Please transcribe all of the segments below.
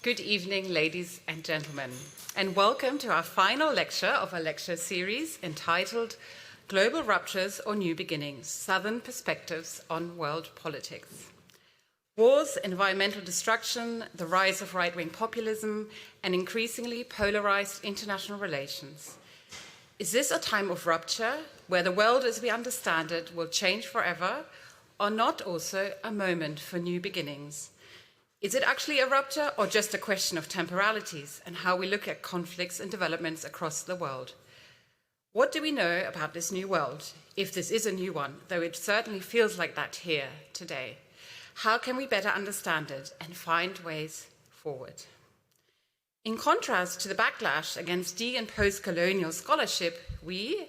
Good evening, ladies and gentlemen, and welcome to our final lecture of a lecture series entitled Global Ruptures or New Beginnings, Southern Perspectives on World Politics. Wars, environmental destruction, the rise of right-wing populism, and increasingly polarized international relations. Is this a time of rupture, where the world as we understand it will change forever, or not also a moment for new beginnings? Is it actually a rupture or just a question of temporalities and how we look at conflicts and developments across the world? What do we know about this new world, if this is a new one, though it certainly feels like that here today? How can we better understand it and find ways forward? In contrast to the backlash against de- and post-colonial scholarship, we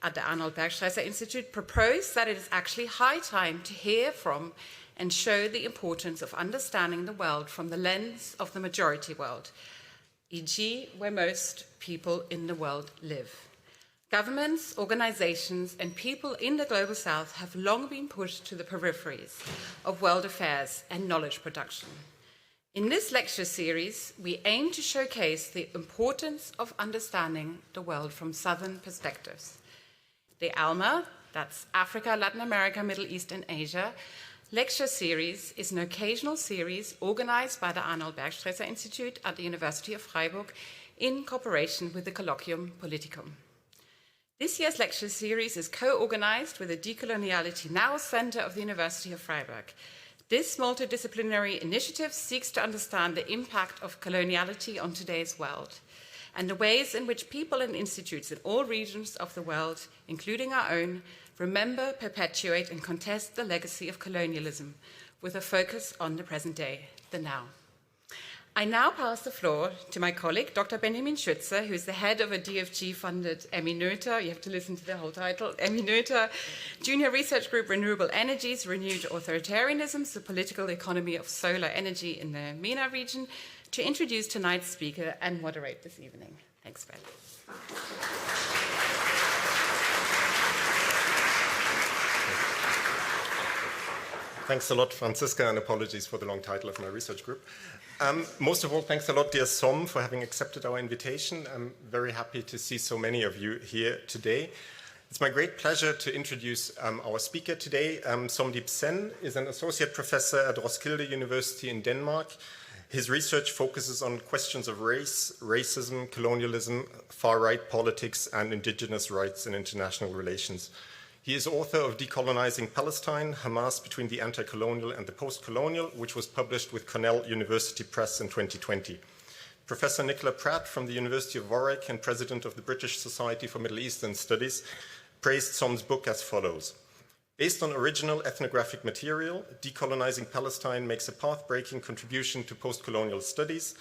at the Arnold-Bergstraesser-Institut propose that it is actually high time to hear from and show the importance of understanding the world from the lens of the majority world, e.g., where most people in the world live. Governments, organizations, and people in the Global South have long been pushed to the peripheries of world affairs and knowledge production. In this lecture series, we aim to showcase the importance of understanding the world from Southern perspectives. The ALMA, that's Africa, Latin America, Middle East, and Asia, Lecture Series is an occasional series organized by the Arnold-Bergstraesser-Institut at the University of Freiburg in cooperation with the Colloquium Politicum. This year's lecture series is co-organized with the Coloniality Now Center of the University of Freiburg. This multidisciplinary initiative seeks to understand the impact of coloniality on today's world and the ways in which people and institutes in all regions of the world, including our own, remember, perpetuate, and contest the legacy of colonialism with a focus on the present day, the now. I now pass the floor to my colleague, Dr. Benjamin Schütze, who is the head of a DFG-funded Eminöter, you have to listen to the whole title, Eminöter Junior Research Group Renewable Energies, Renewed Authoritarianism, the Political Economy of Solar Energy in the MENA region, to introduce tonight's speaker and moderate this evening. Thanks, Ben. Thanks a lot, Franziska, and apologies for the long title of my research group. Most of all, thanks a lot, dear Som, for having accepted our invitation. I'm very happy to see so many of you here today. It's my great pleasure to introduce our speaker today. Somdeep Sen is an associate professor at Roskilde University in Denmark. His research focuses on questions of race, racism, colonialism, far-right politics, and indigenous rights in international relations. He is author of Decolonizing Palestine, Hamas Between the Anti-Colonial and the Post-Colonial, which was published with Cornell University Press in 2020. Professor Nicola Pratt from the University of Warwick and president of the British Society for Middle Eastern Studies praised Som's book as follows. Based on original ethnographic material, Decolonizing Palestine makes a path-breaking contribution to post-colonial studies,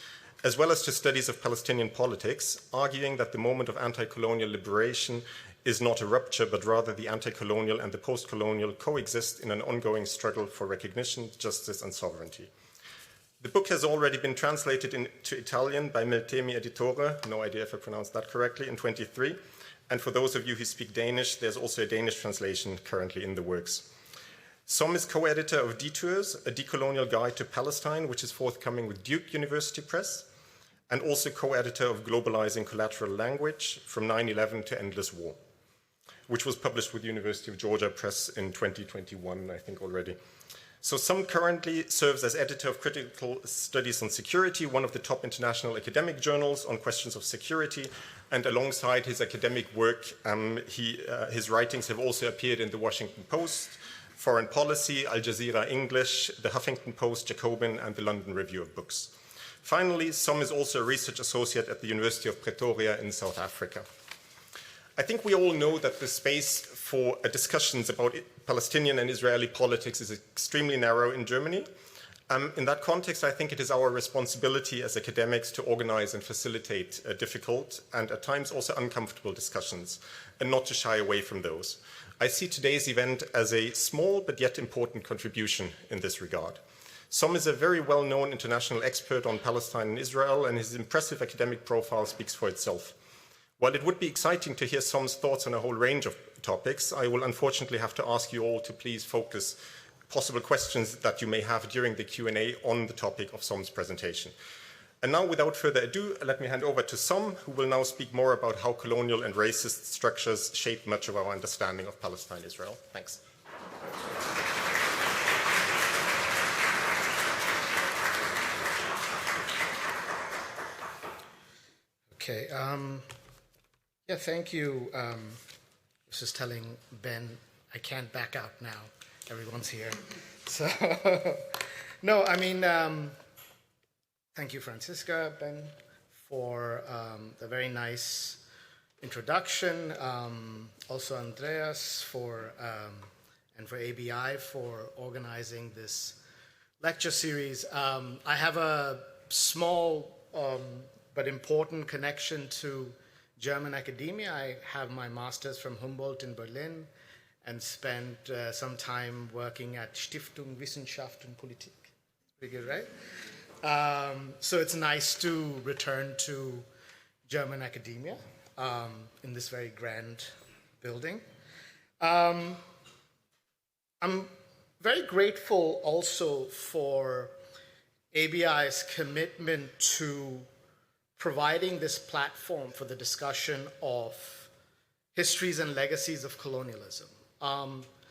as well as to studies of Palestinian politics, arguing that the moment of anti-colonial liberation is not a rupture, but rather the anti-colonial and the post-colonial coexist in an ongoing struggle for recognition, justice, and sovereignty. The book has already been translated into Italian by Meltemi Editore, no idea if I pronounced that correctly, in 2023. And for those of you who speak Danish, there's also a Danish translation currently in the works. Som is co-editor of Detours, a decolonial guide to Palestine, which is forthcoming with Duke University Press, and also co-editor of Globalizing Collateral Language, From 9/11 to Endless War, which was published with University of Georgia Press in 2021, I think already. So Som currently serves as editor of Critical Studies on Security, one of the top international academic journals on questions of security, and alongside his academic work, his writings have also appeared in the Washington Post, Foreign Policy, Al Jazeera English, the Huffington Post, Jacobin, and the London Review of Books. Finally, Som is also a research associate at the University of Pretoria in South Africa. I think we all know that the space for discussions about Palestinian and Israeli politics is extremely narrow in Germany. In that context, I think it is our responsibility as academics to organize and facilitate difficult and at times also uncomfortable discussions, and not to shy away from those. I see today's event as a small but yet important contribution in this regard. Som is a very well-known international expert on Palestine and Israel, and his impressive academic profile speaks for itself. While it would be exciting to hear Som's thoughts on a whole range of topics, I will unfortunately have to ask you all to please focus possible questions that you may have during the Q&A on the topic of Som's presentation. And now, without further ado, let me hand over to Som, who will now speak more about how colonial and racist structures shape much of our understanding of Palestine-Israel. Thanks. Okay. Yeah, thank you. I was just telling Ben I can't back out now. Everyone's here. So, no, I mean, thank you, Franziska, Ben, for the very nice introduction. Also, Andreas and for ABI for organizing this lecture series. I have a small but important connection to German academia. I have my master's from Humboldt in Berlin and spent some time working at Stiftung Wissenschaft und Politik. Pretty good, right? So it's nice to return to German academia in this very grand building. I'm very grateful also for ABI's commitment to providing this platform for the discussion of histories and legacies of colonialism.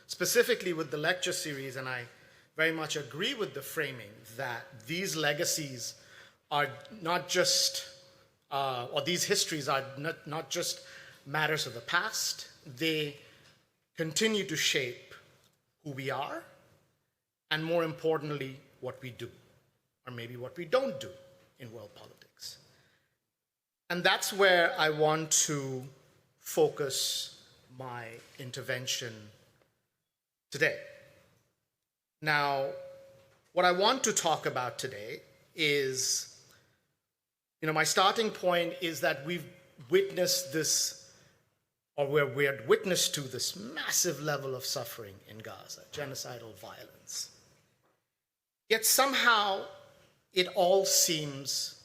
Specifically with the lecture series, and I very much agree with the framing that these legacies are not just, or these histories are not just matters of the past, they continue to shape who we are, and more importantly, what we do, or maybe what we don't do in world politics. And that's where I want to focus my intervention today. Now, what I want to talk about today is, my starting point is that we've witnessed this, or we're witness to this massive level of suffering in Gaza, genocidal violence. Yet somehow it all seems,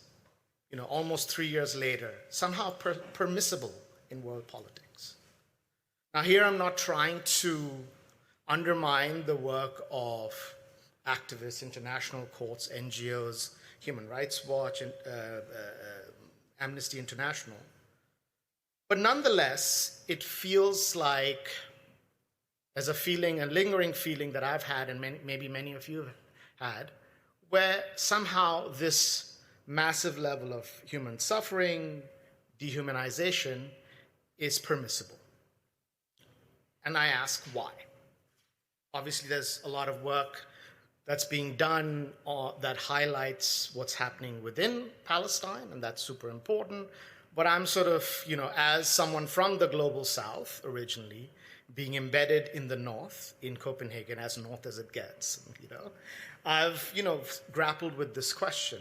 almost 3 years later, somehow permissible in world politics. Now here I'm not trying to undermine the work of activists, international courts, NGOs, Human Rights Watch, and Amnesty International. But nonetheless, it feels like there's a feeling, a lingering feeling that I've had, and maybe many of you have had, where somehow this massive level of human suffering, dehumanization, is permissible. And I ask why. Obviously, there's a lot of work that's being done that highlights what's happening within Palestine, and that's super important. But I'm sort of, as someone from the global south originally, being embedded in the north, in Copenhagen, as north as it gets, I've, grappled with this question.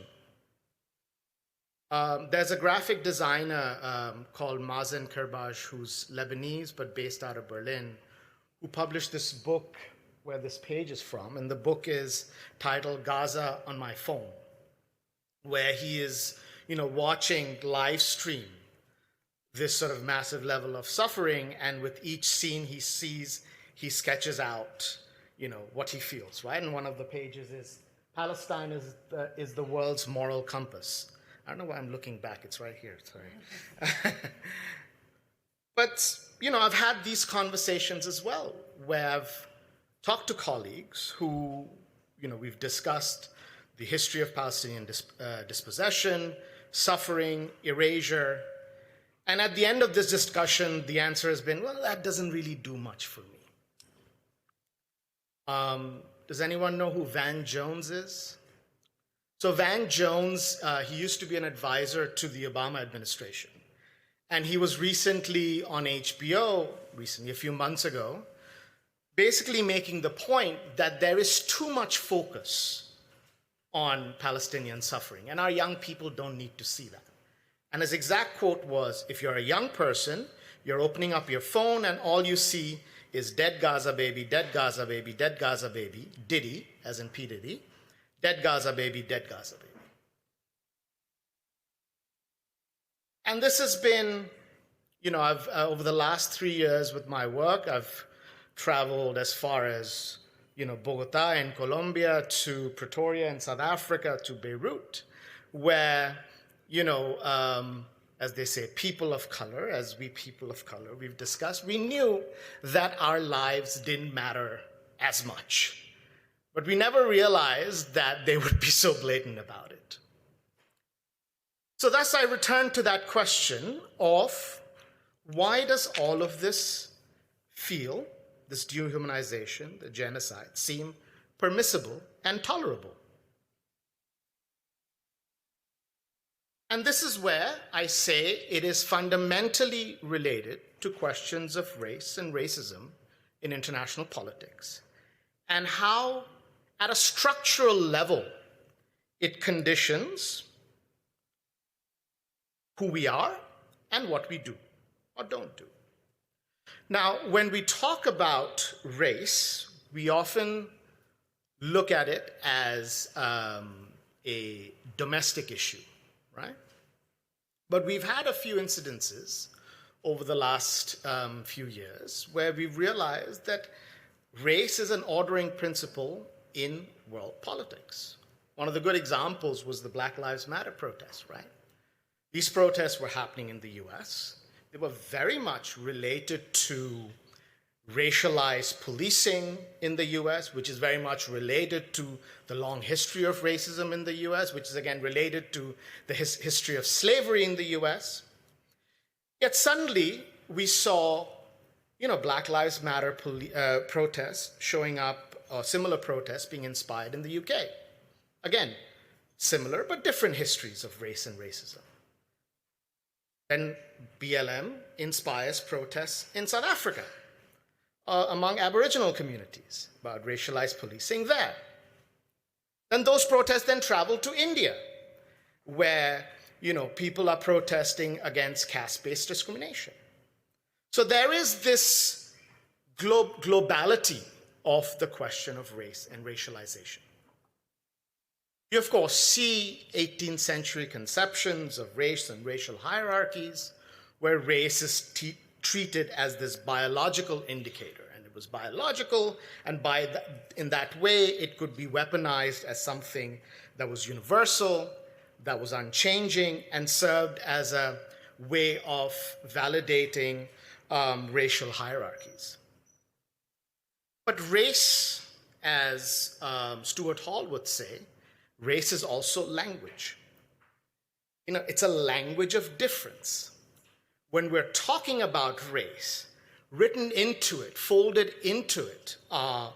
There's a graphic designer called Mazen Kerbaj, who's Lebanese but based out of Berlin, who published this book where this page is from, and the book is titled Gaza on My Phone, where he is, watching live stream this sort of massive level of suffering, and with each scene he sees, he sketches out, what he feels, right? And one of the pages is, Palestine is the world's moral compass. I don't know why I'm looking back. It's right here. Sorry. But, I've had these conversations as well, where I've talked to colleagues who, we've discussed the history of Palestinian dispossession, suffering, erasure. And at the end of this discussion, the answer has been, well, that doesn't really do much for me. Does anyone know who Van Jones is? So Van Jones, he used to be an advisor to the Obama administration. And he was recently on HBO, a few months ago, basically making the point that there is too much focus on Palestinian suffering, and our young people don't need to see that. And his exact quote was, if you're a young person, you're opening up your phone and all you see is dead Gaza baby, dead Gaza baby, dead Gaza baby, Diddy, as in P. Diddy, dead Gaza baby, dead Gaza baby. And this has been, I've over the last 3 years with my work, I've traveled as far as, Bogota in Colombia, to Pretoria in South Africa, to Beirut, where, as they say, people of color, as we people of color, we've discussed, we knew that our lives didn't matter as much. But we never realized that they would be so blatant about it. So thus I return to that question of why does all of this feel, this dehumanization, the genocide, seem permissible and tolerable? And this is where I say it is fundamentally related to questions of race and racism in international politics, and how, at a structural level, it conditions who we are and what we do or don't do. Now, when we talk about race, we often look at it as a domestic issue, right? But we've had a few incidences over the last few years where we've realized that race is an ordering principle in world politics. One of the good examples was the Black Lives Matter protests, right? These protests were happening in the US. They were very much related to racialized policing in the US, which is very much related to the long history of racism in the US, which is again related to the history of slavery in the US. Yet suddenly we saw, Black Lives Matter protests showing up, or similar protests being inspired in the UK. Again, similar but different histories of race and racism. Then BLM inspires protests in South Africa among Aboriginal communities about racialized policing there. Then those protests then travel to India, where people are protesting against caste-based discrimination. So there is this globality of the question of race and racialization. You, of course, see 18th century conceptions of race and racial hierarchies, where race is treated as this biological indicator. And it was biological, and in that way, it could be weaponized as something that was universal, that was unchanging, and served as a way of validating racial hierarchies. But race, as Stuart Hall would say, race is also language. It's a language of difference. When we're talking about race, written into it, folded into it, are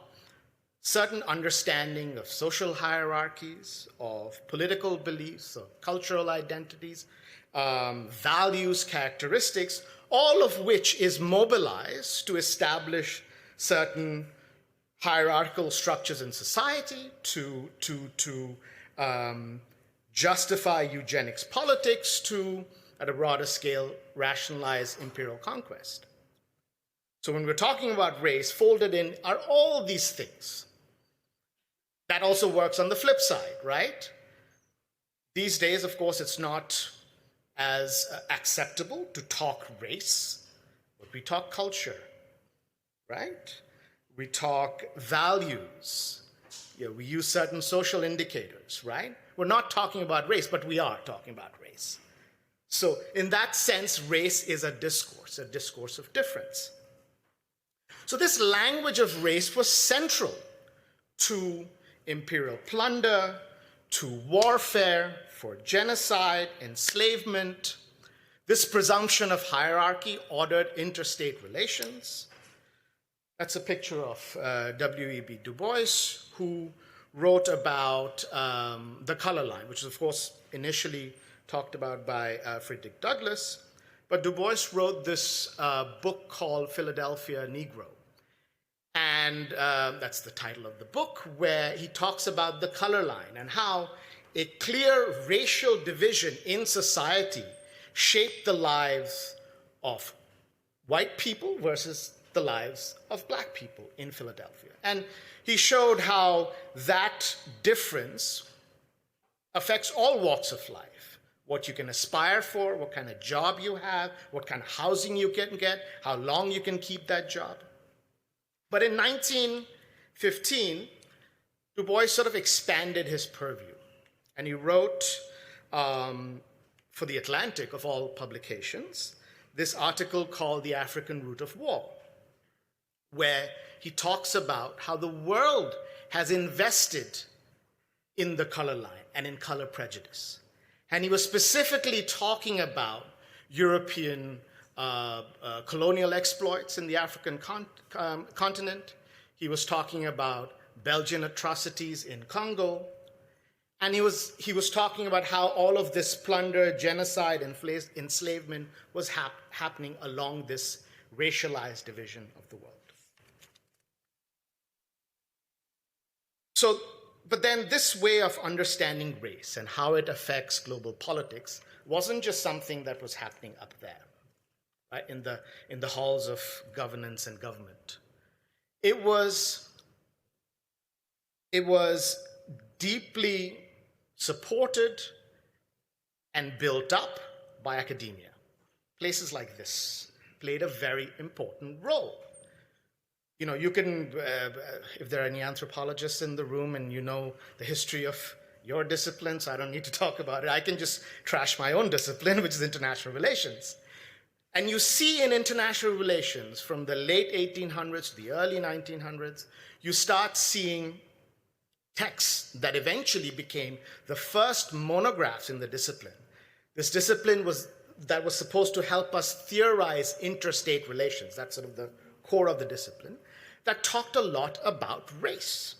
certain understanding of social hierarchies, of political beliefs, of cultural identities, values, characteristics, all of which is mobilized to establish certain hierarchical structures in society, to justify eugenics politics, to, at a broader scale, rationalize imperial conquest. So when we're talking about race, folded in are all these things. That also works on the flip side, right? These days, of course, it's not as acceptable to talk race, but we talk culture, right? We talk values. We use certain social indicators, right? We're not talking about race, but we are talking about race. So in that sense, race is a discourse of difference. So this language of race was central to imperial plunder, to warfare, for genocide, enslavement, this presumption of hierarchy ordered interstate relations. That's a picture of W.E.B. Du Bois, who wrote about the color line, which is, of course, initially talked about by Frederick Douglass. But Du Bois wrote this book called Philadelphia Negro. And that's the title of the book, where he talks about the color line and how a clear racial division in society shaped the lives of white people versus the lives of black people in Philadelphia. And he showed how that difference affects all walks of life. What you can aspire for, what kind of job you have, what kind of housing you can get, how long you can keep that job. But in 1915, Du Bois sort of expanded his purview. And he wrote for The Atlantic, of all publications, this article called The African Root of War, where he talks about how the world has invested in the color line and in color prejudice. And he was specifically talking about European colonial exploits in the African continent. He was talking about Belgian atrocities in Congo. And he was talking about how all of this plunder, genocide, and enslavement was happening along this racialized division of the world. So, but then this way of understanding race and how it affects global politics wasn't just something that was happening up there, right, in the halls of governance and government. It was deeply supported and built up by academia. Places like this played a very important role. You know, you can, if there are any anthropologists in the room and you know the history of your discipline, so I don't need to talk about it, I can just trash my own discipline, which is international relations. And you see in international relations from the late 1800s to the early 1900s, you start seeing texts that eventually became the first monographs in the discipline. This discipline was supposed to help us theorize interstate relations. That's sort of the core of the discipline, that talked a lot about race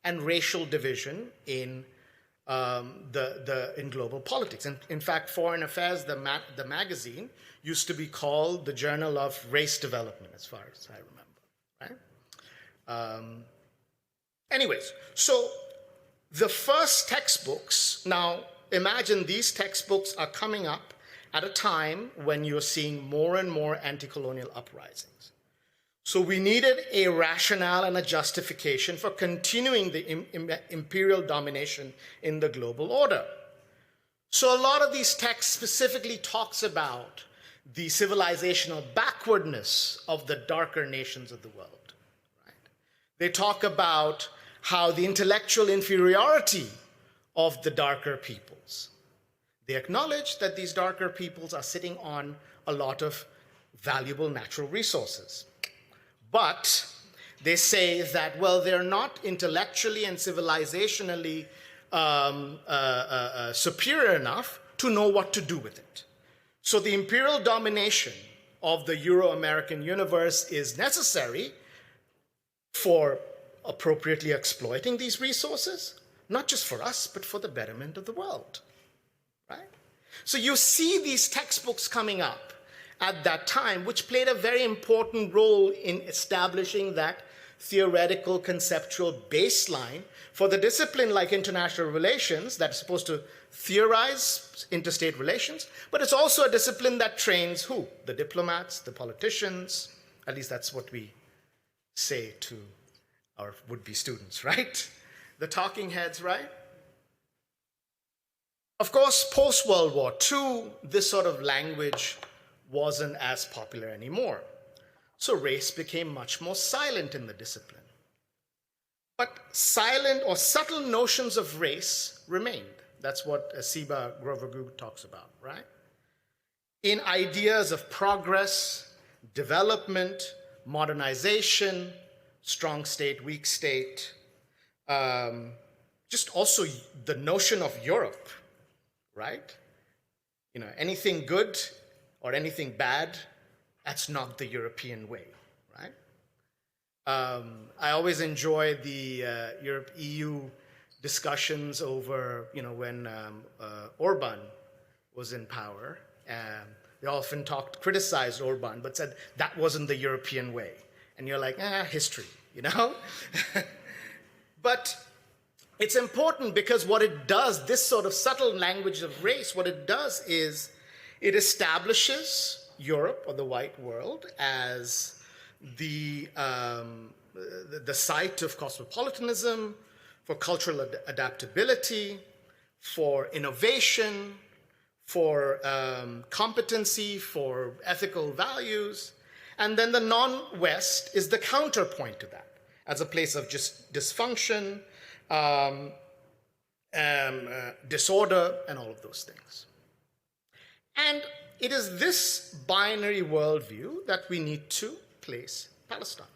and racial division in global politics. And in fact, Foreign Affairs, the magazine, used to be called the Journal of Race Development, as far as I remember, right? Anyways, so the first textbooks, now imagine these textbooks are coming up at a time when you're seeing more and more anti-colonial uprisings. So we needed a rationale and a justification for continuing the imperial domination in the global order. So a lot of these texts specifically talks about the civilizational backwardness of the darker nations of the world. Right? They talk about how the intellectual inferiority of the darker peoples. They acknowledge that these darker peoples are sitting on a lot of valuable natural resources. But they say that, well, they're not intellectually and civilizationally superior enough to know what to do with it. So the imperial domination of the Euro-American universe is necessary for appropriately exploiting these resources, not just for us, but for the betterment of the world, right? So you see these textbooks coming up at that time, which played a very important role in establishing that theoretical conceptual baseline for the discipline like international relations that's supposed to theorize interstate relations, but it's also a discipline that trains who? The diplomats, the politicians, at least that's what we say to our would-be students, right? The talking heads, right? Of course, post-World War II, this sort of language wasn't as popular anymore. So race became much more silent in the discipline. But silent or subtle notions of race remained. That's what Siba Grover-Good talks about, right? In ideas of progress, development, modernization, strong state, weak state, just also the notion of Europe, right? You know, anything good or anything bad, that's not the European way, right? I always enjoy the EU discussions over, you know, when Orban was in power. They often criticized Orban, but said that wasn't the European way. And you're like, history, you know? But it's important because what it does, this sort of subtle language of race, what it does is it establishes Europe or the white world as the site of cosmopolitanism, for cultural adaptability, for innovation, for competency, for ethical values. And then the non-West is the counterpoint to that, as a place of just dysfunction, disorder, and all of those things. And it is this binary worldview that we need to place Palestine,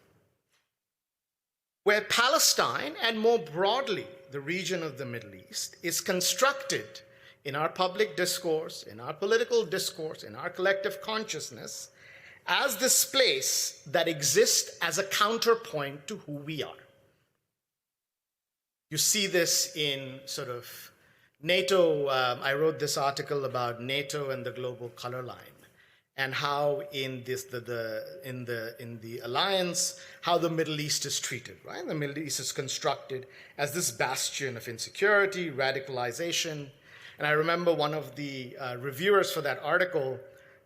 where Palestine, and more broadly the region of the Middle East, is constructed in our public discourse, in our political discourse, in our collective consciousness, as this place that exists as a counterpoint to who we are. You see this in sort of NATO. I wrote this article about NATO and the global color line, and how in this in the alliance, how the Middle East is treated. Right, the Middle East is constructed as this bastion of insecurity, radicalization. And I remember one of the reviewers for that article,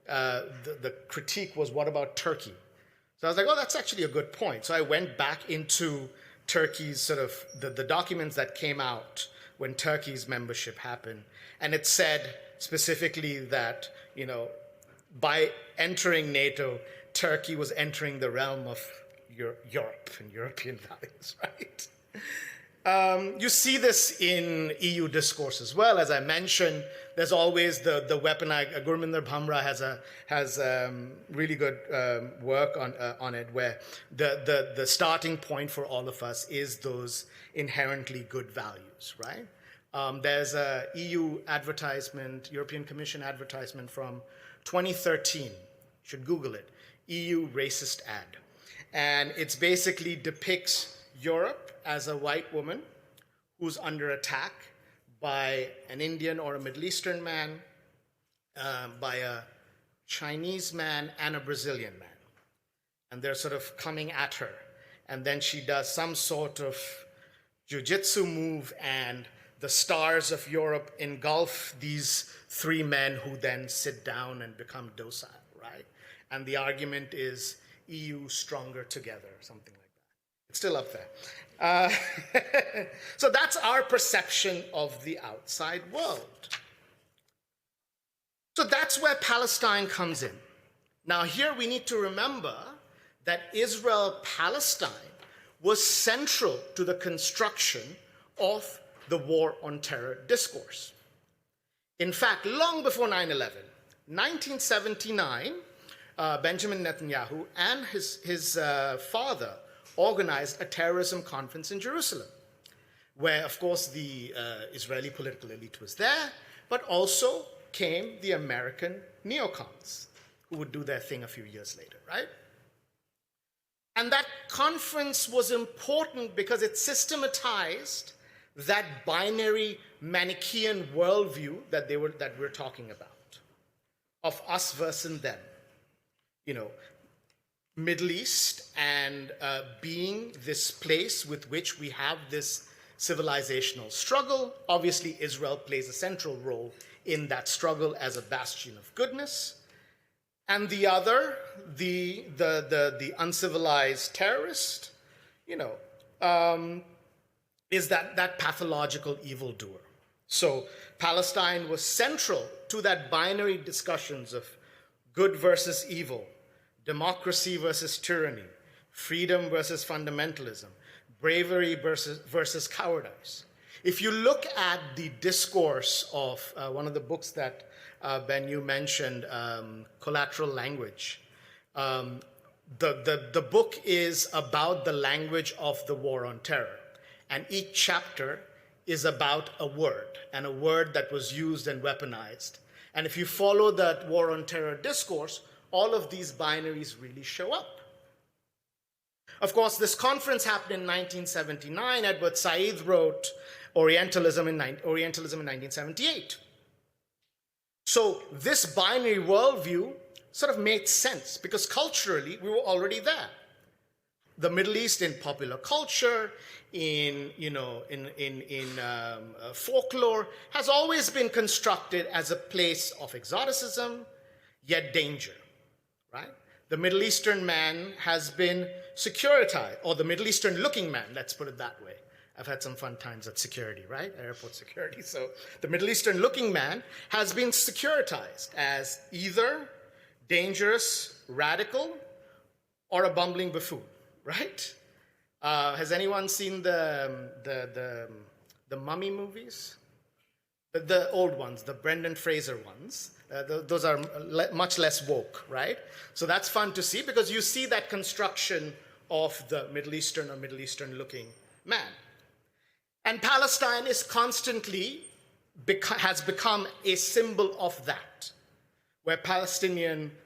the critique was, "What about Turkey?" So I was like, "Oh, that's actually a good point." So I went back into Turkey's sort of the documents that came out when Turkey's membership happened, and it said specifically that, you know, by entering NATO, Turkey was entering the realm of Europe and European values, right? You see this in EU discourse as well. As I mentioned, there's always the weapon. Gurminder Bhamra has really good work on it, where the starting point for all of us is those inherently good values, right? There's a EU advertisement, European Commission advertisement from 2013. You should Google it. EU racist ad. And it basically depicts Europe as a white woman who's under attack by an Indian or a Middle Eastern man, by a Chinese man and a Brazilian man. And they're sort of coming at her. And then she does some sort of jiu-jitsu move, and the stars of Europe engulf these three men, who then sit down and become docile, right? And the argument is EU stronger together, something like that. It's still up there. So that's our perception of the outside world. So that's where Palestine comes in. Now here we need to remember that Israel-Palestine was central to the construction of the war on terror discourse. In fact, long before 9/11, 1979, Benjamin Netanyahu and his father organized a terrorism conference in Jerusalem, where, of course, the Israeli political elite was there, but also came the American neocons, who would do their thing a few years later, right? And that conference was important because it systematized that binary Manichaean worldview that we're talking about, of us versus them. You know, Middle East and being this place with which we have this civilizational struggle. Obviously, Israel plays a central role in that struggle as a bastion of goodness. And the other, the uncivilized terrorist, you know, is that pathological evildoer. So Palestine was central to that binary discussions of good versus evil, democracy versus tyranny, freedom versus fundamentalism, bravery versus cowardice. If you look at the discourse of one of the books that Ben, you mentioned, Collateral Language, the book is about the language of the war on terror. And each chapter is about a word, and a word that was used and weaponized. And if you follow that war on terror discourse, all of these binaries really show up. Of course, this conference happened in 1979. Edward Said wrote Orientalism in 1978. So this binary worldview sort of made sense because culturally we were already there. The Middle East in popular culture, in folklore, has always been constructed as a place of exoticism, yet danger, right? The Middle Eastern man has been securitized, or the Middle Eastern looking man, let's put it that way. I've had some fun times at security, right? Airport security. So the Middle Eastern looking man has been securitized as either dangerous, radical, or a bumbling buffoon, right? Has anyone seen the the Mummy movies, the old ones, the Brendan Fraser ones. Those are much less woke, right? So that's fun to see because you see that construction of the Middle Eastern or Middle Eastern looking man. And Palestine is constantly has become a symbol of that, where Palestine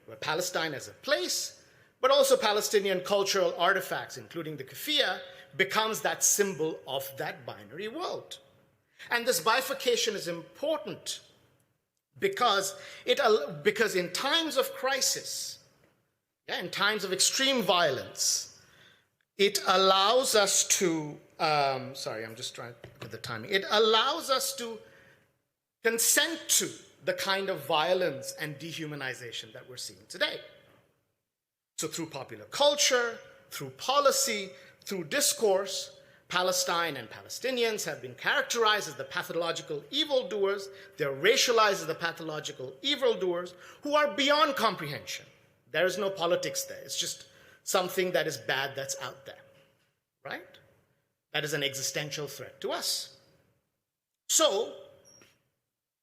as a place, but also Palestinian cultural artifacts, including the keffiyeh, becomes that symbol of that binary world. And this bifurcation is important because in times of crisis, in times of extreme violence, it allows us to, sorry, I'm just trying to look at the timing. It allows us to consent to the kind of violence and dehumanization that we're seeing today. So through popular culture, through policy, through discourse, Palestine and Palestinians have been characterized as the pathological evildoers. They're racialized as the pathological evildoers who are beyond comprehension. There is no politics there. It's just something that is bad that's out there, right? That is an existential threat to us. So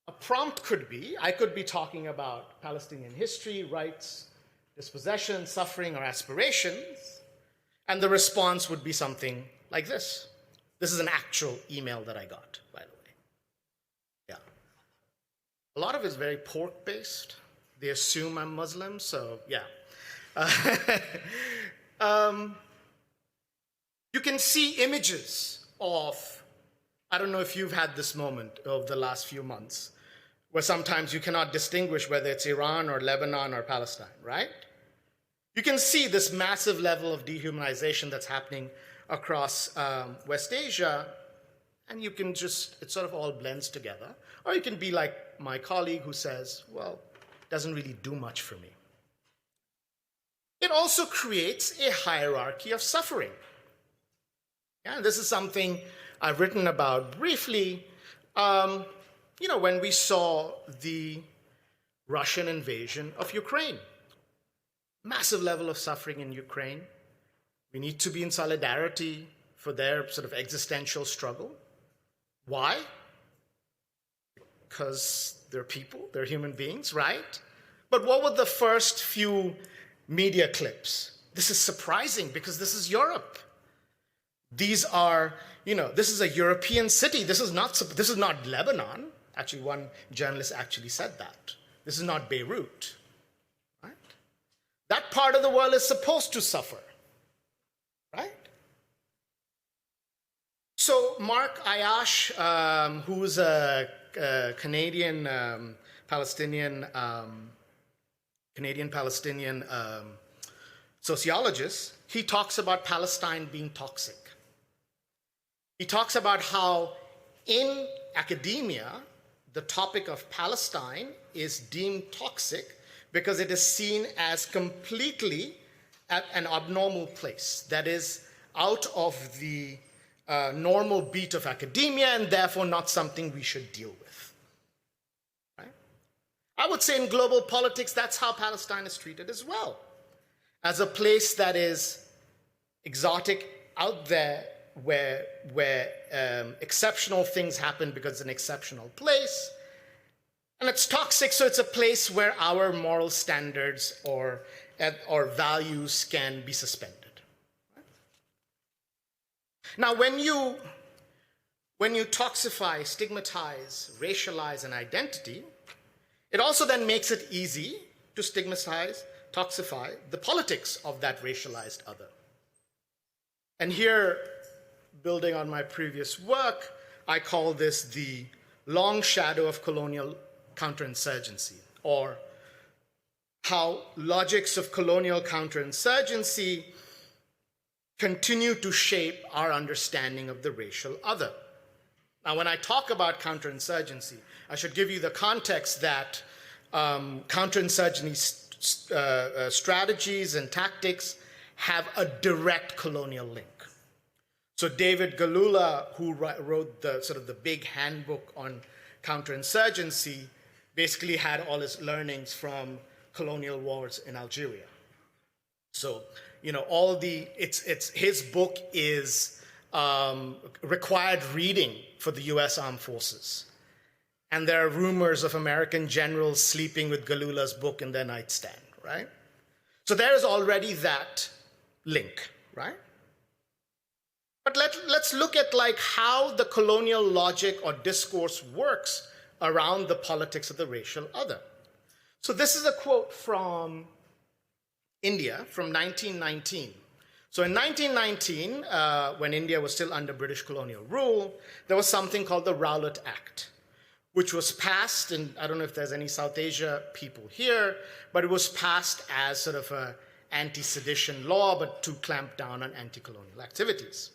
a prompt could be, I could be talking about Palestinian history, rights, dispossession, suffering, or aspirations, and the response would be something like this. This is an actual email that I got, by the way. Yeah. A lot of it is very pork-based. They assume I'm Muslim, so yeah. You can see images of, I don't know if you've had this moment over the last few months, where sometimes you cannot distinguish whether it's Iran or Lebanon or Palestine, right? You can see this massive level of dehumanization that's happening across West Asia, and you can just, it sort of all blends together. Or you can be like my colleague who says, well, it doesn't really do much for me. It also creates a hierarchy of suffering. Yeah, this is something I've written about briefly. When we saw the Russian invasion of Ukraine, massive level of suffering in Ukraine. We need to be in solidarity for their sort of existential struggle. Why? Because they're people, they're human beings, right? But what were the first few media clips? This is surprising because this is Europe. These are, this is a European city. This is not Lebanon. Actually, one journalist actually said that. This is not Beirut, right? That part of the world is supposed to suffer, right? So Mark Ayash, who's a Canadian Palestinian sociologist, he talks about Palestine being toxic. He talks about how in academia, the topic of Palestine is deemed toxic because it is seen as completely an abnormal place that is out of the normal beat of academia and therefore not something we should deal with. Right? I would say in global politics, that's how Palestine is treated as well, as a place that is exotic, out there, where exceptional things happen because it's an exceptional place. And it's toxic, so it's a place where our moral standards or values can be suspended. Now, when you toxify, stigmatize, racialize an identity, it also then makes it easy to stigmatize, toxify the politics of that racialized other. And here, building on my previous work, I call this the long shadow of colonial counterinsurgency, or how logics of colonial counterinsurgency continue to shape our understanding of the racial other. Now, when I talk about counterinsurgency, I should give you the context that counterinsurgency strategies and tactics have a direct colonial link. So David Galula, who wrote the big handbook on counterinsurgency, basically had all his learnings from colonial wars in Algeria. So, his book is required reading for the US Armed Forces. And there are rumors of American generals sleeping with Galula's book in their nightstand, right? So there is already that link, right? But let's look at like how the colonial logic or discourse works around the politics of the racial other. So this is a quote from India from 1919. So in 1919, when India was still under British colonial rule, there was something called the Rowlatt Act, which was passed, and I don't know if there's any South Asia people here, but it was passed as sort of an anti-sedition law, but to clamp down on anti-colonial activities.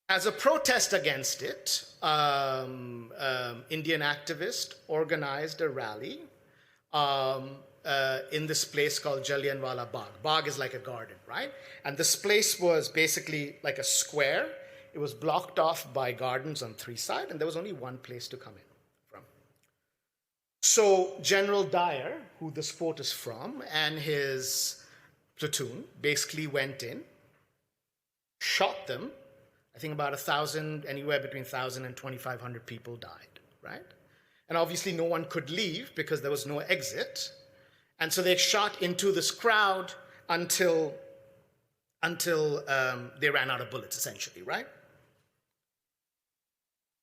As a protest against it, Indian activists organized a rally in this place called Jallianwala Bagh. Bagh is like a garden, right? And this place was basically like a square. It was blocked off by gardens on three sides, and there was only one place to come in from. So General Dyer, who this quote is from, and his platoon basically went in, shot them. I think about 1,000, anywhere between 1,000 and 2,500 people died, right? And obviously no one could leave because there was no exit. And so they shot into this crowd until they ran out of bullets, essentially, right?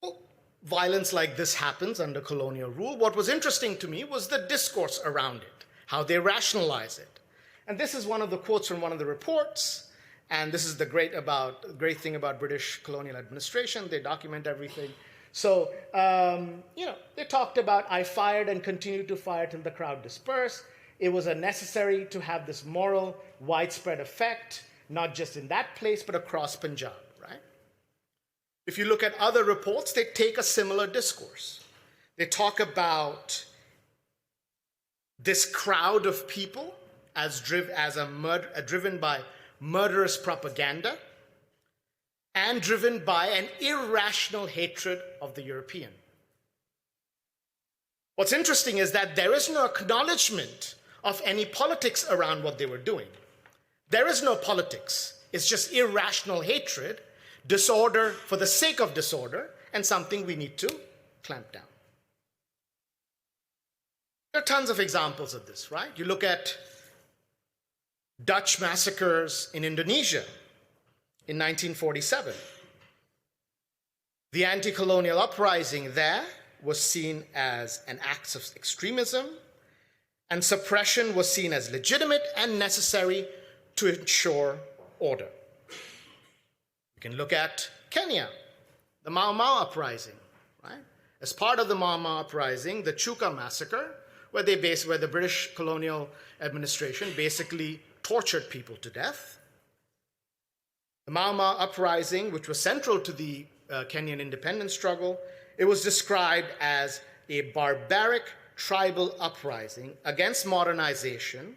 Well, violence like this happens under colonial rule. What was interesting to me was the discourse around it, how they rationalize it. And this is one of the quotes from one of the reports. And this is the great thing about British colonial administration. They document everything. So, they talked about, I fired and continued to fire till the crowd dispersed. It was necessary to have this moral, widespread effect, not just in that place, but across Punjab, right? If you look at other reports, they take a similar discourse. They talk about this crowd of people as driven by murderous propaganda and driven by an irrational hatred of the European. What's interesting is that there is no acknowledgement of any politics around what they were doing. There is no politics. It's just irrational hatred, disorder for the sake of disorder, and something we need to clamp down. There are tons of examples of this, right? You look at Dutch massacres in Indonesia in 1947. The anti-colonial uprising there was seen as an act of extremism, and suppression was seen as legitimate and necessary to ensure order. You can look at Kenya, the Mau Mau uprising, right? As part of the Mau Mau uprising, the Chuka massacre, where the British colonial administration basically tortured people to death. The Mau Mau uprising, which was central to the Kenyan independence struggle, it was described as a barbaric tribal uprising against modernization,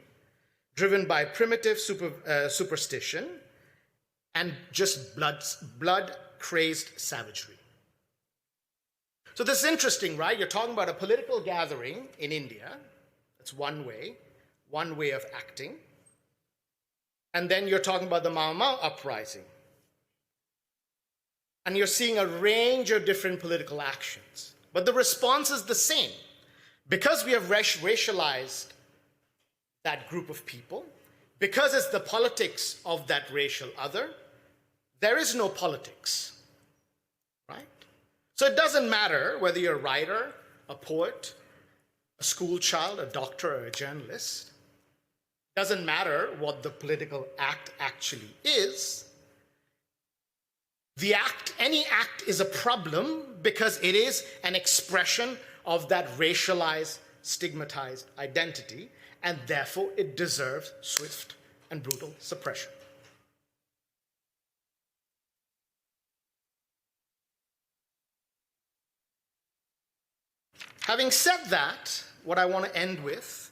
driven by primitive superstition and just blood-crazed savagery. So this is interesting, right? You're talking about a political gathering in India. That's one way of acting. And then you're talking about the Mau Mau uprising. And you're seeing a range of different political actions. But the response is the same. Because we have racialized that group of people, because it's the politics of that racial other, there is no politics, right? So it doesn't matter whether you're a writer, a poet, a school child, a doctor, or a journalist. It doesn't matter what the political act actually is. Any act is a problem because it is an expression of that racialized, stigmatized identity, and therefore it deserves swift and brutal suppression. Having said that, what I want to end with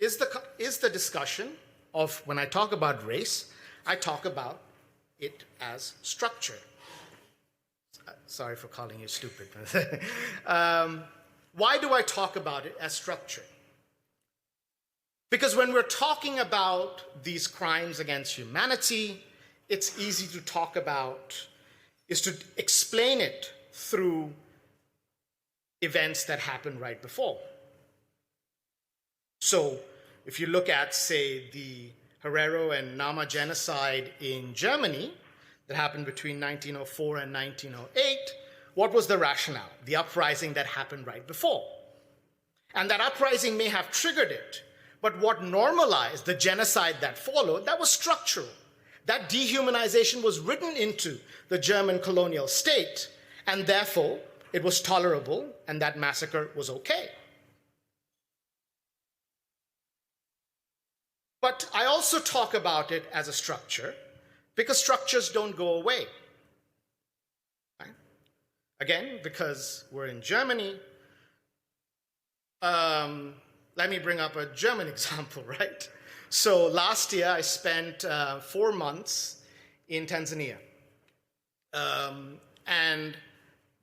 is the discussion of, when I talk about race, I talk about it as structure. Sorry for calling you stupid. Why do I talk about it as structure? Because when we're talking about these crimes against humanity, it's easy to talk about is to explain it through events that happened right before. So if you look at, say, the Herero and Nama genocide in Germany that happened between 1904 and 1908, what was the rationale? The uprising that happened right before. And that uprising may have triggered it, but what normalized the genocide that followed, that was structural. That dehumanization was written into the German colonial state, and therefore it was tolerable, and that massacre was okay. But I also talk about it as a structure, because structures don't go away. Right? Again, because we're in Germany, let me bring up a German example, right? So last year I spent 4 months in Tanzania. And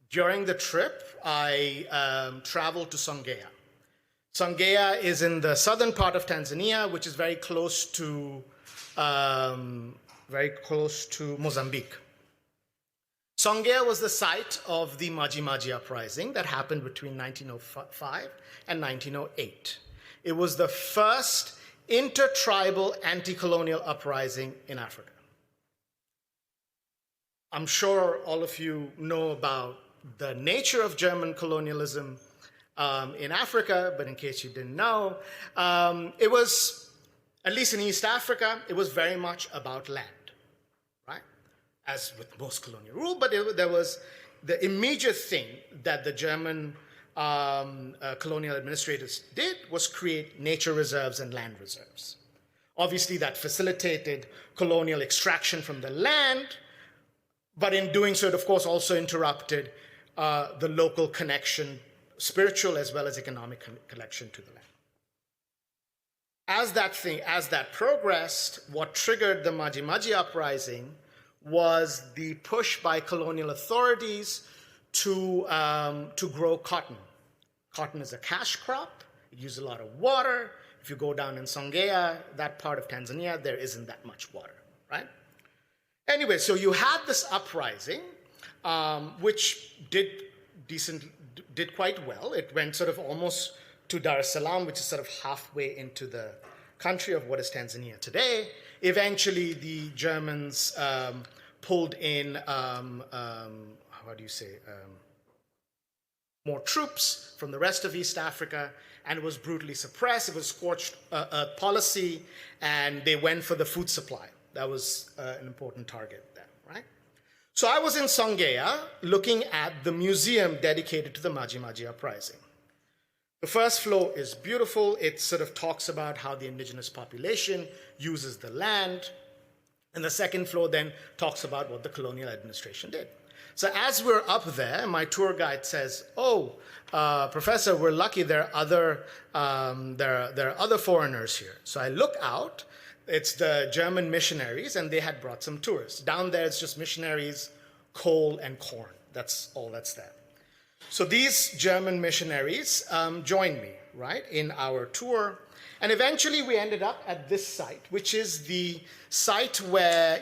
during the trip, I traveled to Songea. Songea is in the southern part of Tanzania, which is very close to Mozambique. Songea was the site of the Maji Maji uprising that happened between 1905 and 1908. It was the first intertribal anti-colonial uprising in Africa. I'm sure all of you know about the nature of German colonialism in Africa, but in case you didn't know, it was, at least in East Africa, it was very much about land, right? As with most colonial rule, but there was the immediate thing that the German colonial administrators did was create nature reserves and land reserves. Obviously, that facilitated colonial extraction from the land, but in doing so, it of course also interrupted the local connection, spiritual as well as economic connection to the land. As that progressed, what triggered the Maji Maji uprising was the push by colonial authorities to grow cotton. Cotton is a cash crop. It uses a lot of water. If you go down in Songea, that part of Tanzania, there isn't that much water, right? Anyway, so you had this uprising, which did quite well. It went sort of almost to Dar es Salaam, which is sort of halfway into the country of what is Tanzania today. Eventually, the Germans pulled in, more troops from the rest of East Africa, and it was brutally suppressed. It was scorched earth policy, and they went for the food supply. That was an important target there, right? So I was in Songea looking at the museum dedicated to the Maji Maji uprising. The first floor is beautiful. It sort of talks about how the indigenous population uses the land. And the second floor then talks about what the colonial administration did. So as we're up there, my tour guide says, "Oh, Professor, we're lucky there are other foreigners here." So I look out. It's the German missionaries, and they had brought some tourists. Down there, it's just missionaries, coal, and corn. That's all that's there. So these German missionaries joined me, right, in our tour. And eventually we ended up at this site, which is the site where,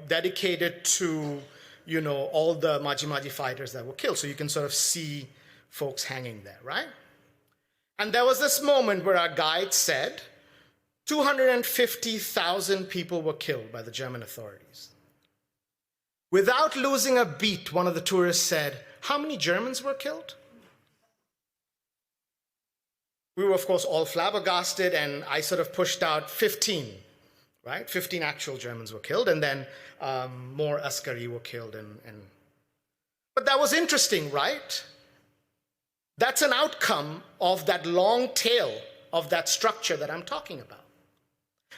dedicated to, all the Maji Maji fighters that were killed. So you can sort of see folks hanging there, right? And there was this moment where our guide said, 250,000 people were killed by the German authorities. Without losing a beat, one of the tourists said, "How many Germans were killed?" We were, of course, all flabbergasted, and I sort of pushed out 15, right? 15 actual Germans were killed, and then more Askari were killed. But that was interesting, right? That's an outcome of that long tail of that structure that I'm talking about.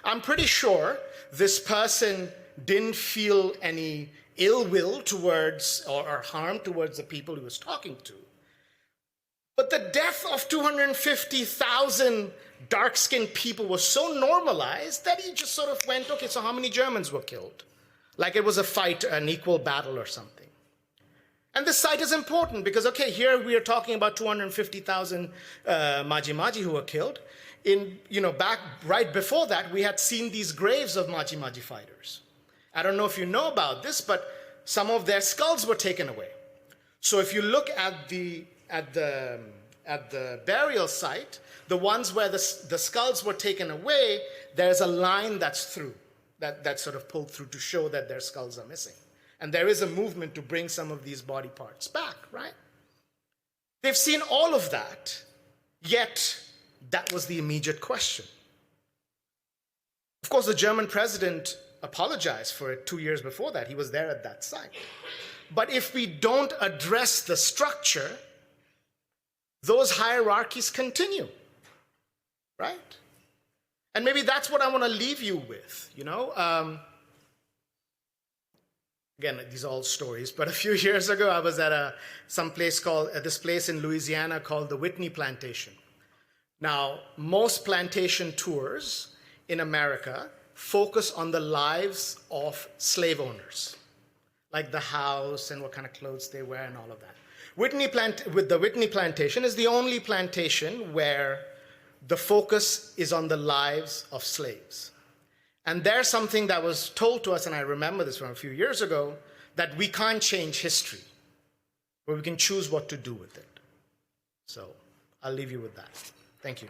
I'm pretty sure this person didn't feel any ill will towards or harm towards the people he was talking to. But the death of 250,000 dark-skinned people was so normalized that he just sort of went, okay, so how many Germans were killed? Like it was a fight, an equal battle or something. And this site is important because, okay, here we are talking about 250,000 Maji Maji who were killed. Back right before that, we had seen these graves of Maji Maji fighters. I don't know if you know about this, but some of their skulls were taken away. So if you look at the burial site, the ones where the skulls were taken away, there's a line that's through, that's sort of pulled through to show that their skulls are missing. And there is a movement to bring some of these body parts back, right? They've seen all of that, yet that was the immediate question. Of course, the German president apologized for it 2 years before that. He was there at that site. But if we don't address the structure, those hierarchies continue, right? And maybe that's what I want to leave you with, you know? Again, these are all stories, but a few years ago, I was at this place in Louisiana called the Whitney Plantation. Now, most plantation tours in America focus on the lives of slave owners, like the house and what kind of clothes they wear and all of that. With the Whitney Plantation is the only plantation where the focus is on the lives of slaves. And there's something that was told to us, and I remember this from a few years ago, that we can't change history, but we can choose what to do with it. So I'll leave you with that. Thank you.